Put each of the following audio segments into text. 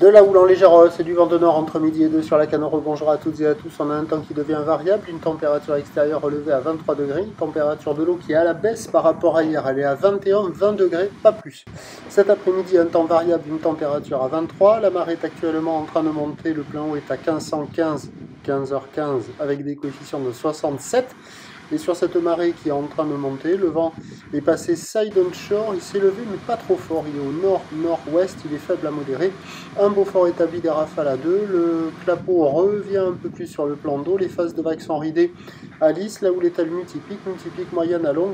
De la houle en légère hausse et du vent de nord entre midi et 2 sur la Canore. Bonjour à toutes et à tous. On a un temps qui devient variable, une température extérieure relevée à 23 degrés, une température de l'eau qui est à la baisse par rapport à hier. Elle est à 21-20 degrés, pas plus. Cet après-midi, un temps variable, une température à 23. La marée est actuellement en train de monter. Le plein eau est à 1515, 15h15 avec des coefficients de 67. Et sur cette marée qui est en train de monter, le vent est passé side on shore, il s'est levé mais pas trop fort, il est au nord-nord-ouest, il est faible à modéré. Un Beaufort établi des rafales à 2, le clapot revient un peu plus sur le plan d'eau, les phases de vagues sont ridées à lisse, là où l'état multiplique moyenne à longue,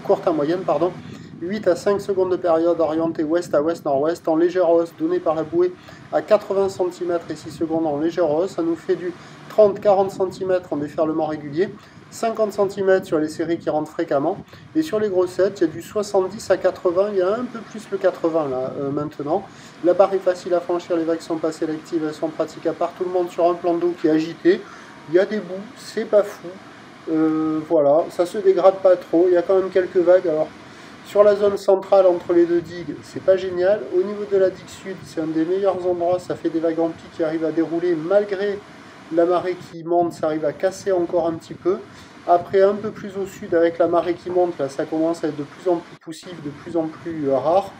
courte à moyenne, 8 à 5 secondes de période orientée ouest à ouest-nord-ouest en légère hausse donnée par la bouée à 80 cm et 6 secondes en légère hausse, ça nous fait du 30-40 cm en déferlement régulier, 50 cm sur les séries qui rentrent fréquemment, et sur les grossettes, il y a du 70 à 80, il y a un peu plus le 80 là maintenant. La barre est facile à franchir, les vagues sont pas sélectives, elles sont praticables par tout le monde sur un plan d'eau qui est agité. Il y a des bouts, c'est pas fou, voilà, ça se dégrade pas trop, il y a quand même quelques vagues. Alors sur la zone centrale entre les deux digues, c'est pas génial. Au niveau de la digue sud, c'est un des meilleurs endroits, ça fait des vagues en pic qui arrivent à dérouler malgré la marée qui monte, ça arrive à casser encore un petit peu. Après, un peu plus au sud, avec la marée qui monte, là, ça commence à être de plus en plus poussif, de plus en plus rare.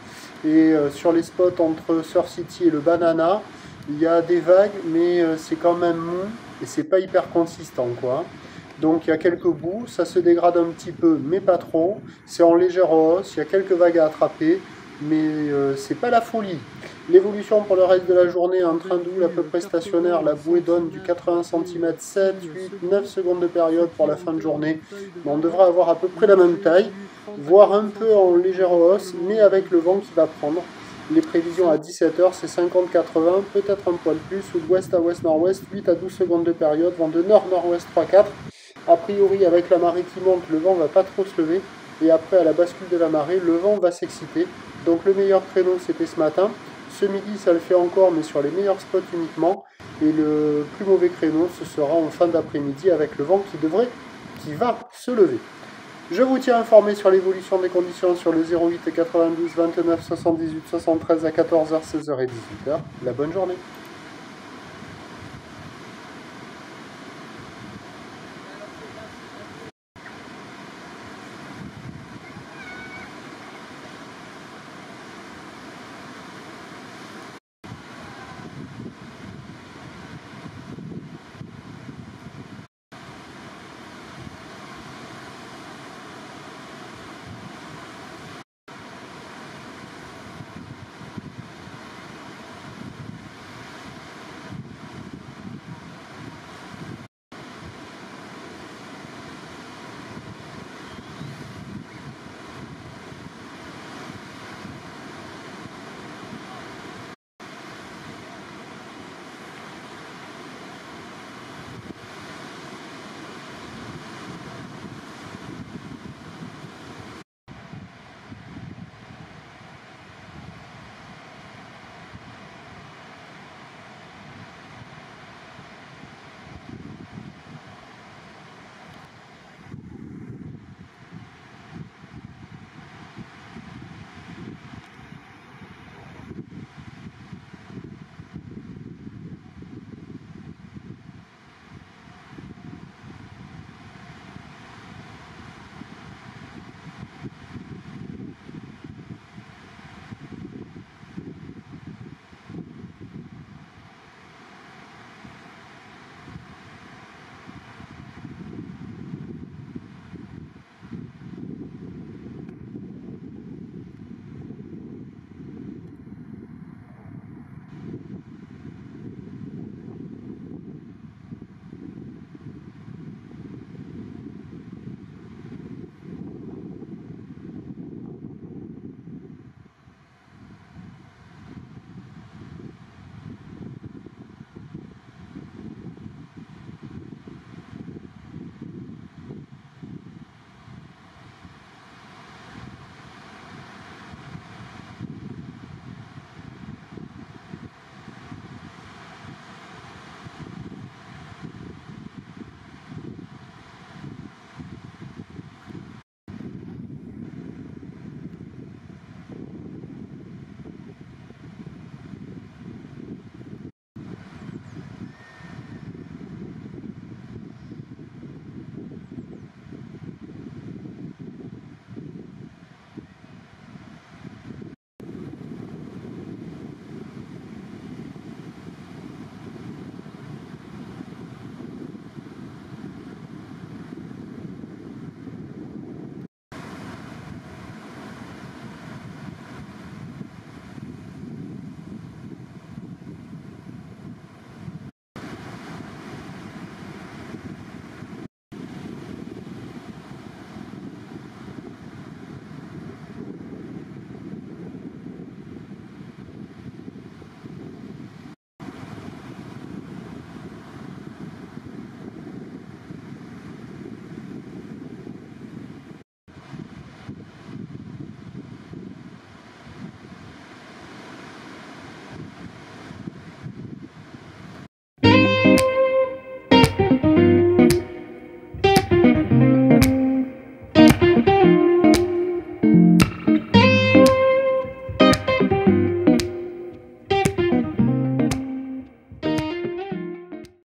Et sur les spots entre Surf City et le Banana, il y a des vagues, mais c'est quand même mou et c'est pas hyper consistant, quoi. Donc il y a quelques bouts, ça se dégrade un petit peu, mais pas trop. C'est en légère hausse, il y a quelques vagues à attraper, mais c'est pas la folie. L'évolution pour le reste de la journée, un train d'houle à peu près stationnaire, la bouée donne du 80 cm, 7, 8, 9 secondes de période pour la fin de journée. Mais on devrait avoir à peu près la même taille, voire un peu en légère hausse, mais avec le vent qui va prendre. Les prévisions à 17h, c'est 50-80, peut-être un poil plus, ou d'ouest à ouest-nord-ouest, 8 à 12 secondes de période, vent de nord-nord-ouest 3-4. A priori, avec la marée qui monte, le vent va pas trop se lever. Et après, à la bascule de la marée, le vent va s'exciter. Donc le meilleur créneau, c'était ce matin. Ce midi, ça le fait encore, mais sur les meilleurs spots uniquement. Et le plus mauvais créneau, ce sera en fin d'après-midi avec le vent qui va se lever. Je vous tiens informé sur l'évolution des conditions sur le 08 92 29 78 73 à 14h, 16h et 18h. La bonne journée.